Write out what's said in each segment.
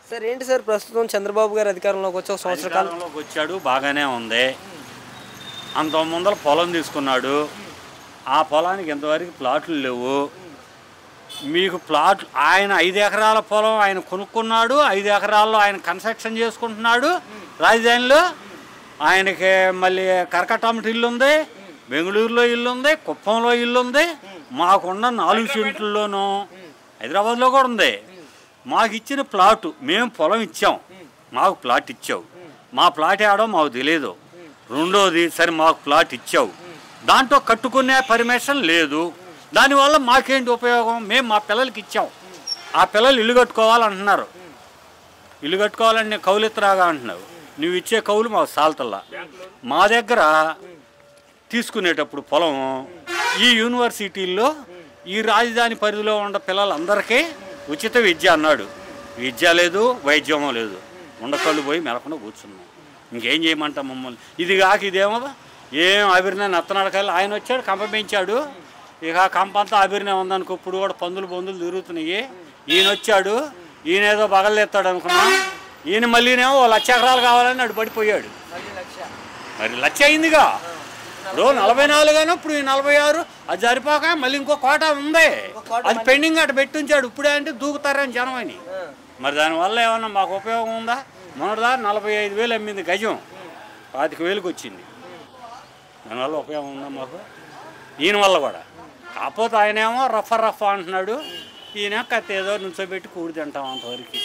Sir ఏంటి sir ప్రస్తుతం చంద్రబాబు గారు అధికారంలోకి వచ్చి ఒక సంవత్సర కాలంలోకి వచ్చాడు, బాగానే ఉంది. అంత ముందర పొలం తీసుకున్నాడు, ఆ పొలానికి ఇంతవరకు ప్లాట్లు లేవు. మీకు ప్లాట్ ఆయన 5 ఎకరాల పొలం ఆయన కొనుక్కున్నాడు, 5 ఎకరాల్లో ఆయన కన్స్ట్రక్షన్ చేసుకుంటున్నాడు. రాజధానిలో ఆయనకి మళ్ళీ కరకట్టమటి ఇల్లు ఉంది, బెంగళూరులో ఇల్లు ఉంది, కుప్పంలో ఇల్లు ఉంది. మాకున్న 4 సెంట్లలోనూ హైదరాబాద్లో కూడా ఉంది. మాకు ఇచ్చిన ప్లాటు, మేము పొలం ఇచ్చాం, మాకు ప్లాట్ ఇచ్చావు. మా ప్లాట్ ఆడో మాకు తెలియదు. రెండోది, సరే మాకు ప్లాట్ ఇచ్చావు, దాంట్లో కట్టుకునే పర్మిషన్ లేదు. దానివల్ల మాకేంటి ఉపయోగం? మేము మా పిల్లలకి ఇచ్చాం, ఆ పిల్లలు ఇల్లు కట్టుకోవాలంటున్నారు. ఇల్లు కట్టుకోవాలని కౌలిత్తరాగా అంటున్నావు. నువ్వు ఇచ్చే కౌలు మాకు సాల్తల్లా. మా దగ్గర తీసుకునేటప్పుడు పొలం ఈ యూనివర్సిటీల్లో ఈ రాజధాని పరిధిలో ఉన్న పిల్లలందరికీ ఉచిత విద్య అన్నాడు. విద్య లేదు, వైద్యమో లేదు. ఉండకళ్ళు పోయి మెలకుండా కూర్చున్నాం. ఇంకేం చేయమంటాం మమ్మల్ని? ఇది కాక ఇదేమో ఏం అభిరినే నత్తనడకాయలు. ఆయన వచ్చాడు, కంప పెంచాడు. ఇక కంప అంతా అభిరినే ఉందనుకో. ఇప్పుడు కూడా పందులు తిరుగుతున్నాయి. ఈయన వచ్చాడు, ఈయన ఏదో బగలెత్తాడు అనుకున్నాం. ఈయన మళ్ళీనేమో 1,00,000 ఎకరాలు కావాలని అడు పడిపోయాడు. మరి 1,00,000 అయిందిగా. ఇప్పుడు 44 ఇప్పుడు 46. అది సరిపోక మళ్ళీ ఇంకో కోట ఉంది, అది పెండింగ్ అటు పెట్టించాడు. ఇప్పుడే అంటే దూకుతారని జనం అని. మరి దానివల్ల ఏమన్నా మాకు ఉపయోగం ఉందా? మొన్నటిదా 45,000 అమ్మింది గజం, 25,000కి వచ్చింది. దానివల్ల ఉపయోగం ఉందా మాకు? ఈయన వల్ల కూడా. కాకపోతే ఆయనేమో రఫ్ అంటున్నాడు, ఈయన కత్తి ఏదో నుంచోబెట్టి కూడి తింటాం అంతవరకు.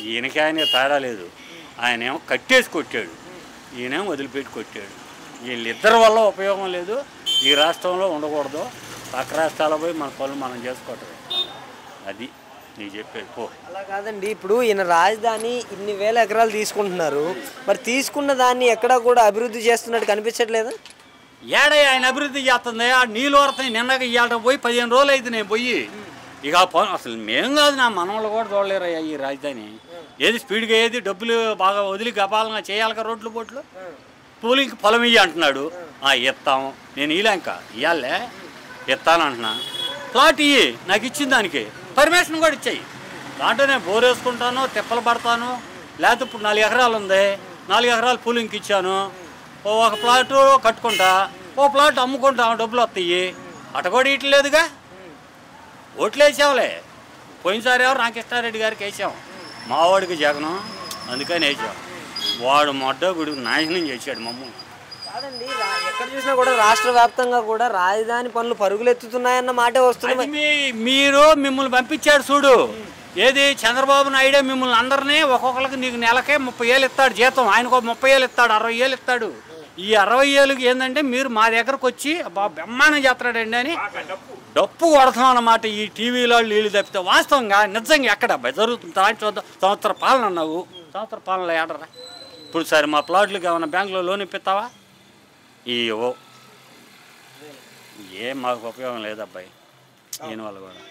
ఈయనకి ఆయన తేడా లేదు. ఆయనేమో కట్టేసి కొట్టాడు, ఈయనేమో వదిలిపెట్టి కొట్టాడు. వీళ్ళిద్దరి వల్ల ఉపయోగం లేదు. ఈ రాష్ట్రంలో ఉండకూడదు, పక్క రాష్ట్రాల్లో పోయి మన పనులు మనం చేసుకోవటం. అది నీకు చెప్పేది. పో. అలా కాదండి, ఇప్పుడు ఈయన రాజధాని ఇన్ని వేల ఎకరాలు తీసుకుంటున్నారు. మరి తీసుకున్న దాన్ని ఎక్కడా కూడా అభివృద్ధి చేస్తున్నట్టు కనిపించట్లేదు. ఏడై ఆయన అభివృద్ధి చేస్తుంది. ఆ నీళ్ళు వరతాయి. నిన్నగా ఇవాళ పోయి 15 రోజులు అయితే నేను పోయి ఇక అసలు మేము కాదు, నా మనవాళ్ళు కూడా చూడలేరయ్యా ఈ రాజధాని. ఏది స్పీడ్గా, ఏది డబ్బులు బాగా వదిలి గబాలంగా చేయాలిగా రోడ్లు పోట్లు. పూలింగ్ పొలం ఇయ్యి అంటున్నాడు. ఇస్తాము. నేను ఇలాక ఇవ్వాలే ఇస్తాను అంటున్నా. ప్లాట్ ఇయ్యి, నాకు ఇచ్చిన దానికి పర్మిషన్ కూడా ఇచ్చాయి. దాంట్లో నేను బోర్ వేసుకుంటాను, తిప్పలు పడతాను. లేకపోతే ఇప్పుడు 4 ఎకరాలు ఉంది, 4 ఎకరాలు పూలింగ్కి ఇచ్చాను. ఒక ప్లాటు కట్టుకుంటా, ఓ ప్లాట్ అమ్ముకుంటాం, డబ్బులు వస్తాయి. అట కూడా ఇట్లేదుగా. ఓట్లు వేసావులే. పోయినసారి ఎవరు రామకృష్ణారెడ్డి గారికి వేసాం, మావాడికి జగనం, అందుకని వేసాం. వాడు మొడ్డగుడు నాశనం చేశాడు మమ్మల్ని. కాదండి, ఎక్కడ చూసినా కూడా రాష్ట్ర వ్యాప్తంగా కూడా రాజధాని పనులు పరుగులెత్తుతున్నాయన్న మాటే వస్తుంది. మీరు మిమ్మల్ని పంపించాడు చూడు. ఏది చంద్రబాబు నాయుడే మిమ్మల్ని అందరినీ ఒక్కొక్కరికి నీకు నెలకే 30,000 ఇస్తాడు జీతం. ఆయనకు 30,000 ఇస్తాడు, 60,000 ఇస్తాడు. ఈ 60,000కి ఏంటంటే మీరు మా దగ్గరకు వచ్చి బ్రహ్మాండం చేస్తాడండి అని డప్పు కొడతాం అన్నమాట. ఈ టీవీలో నీళ్ళు తప్పితే వాస్తవంగా నిజంగా ఎక్కడ జరుగుతుంది? చూద్దాం. సంవత్సర పాలన అన్నావు, సంవత్సర పాలనలో ఏడరా? ఇప్పుడు సరే మా ప్లాట్లకి ఏమైనా బ్యాంకులో లోన్ ఇప్పిస్తావా? ఇవో ఏం మాకు ఉపయోగం లేదు అబ్బాయి దీనివల్ల కూడా.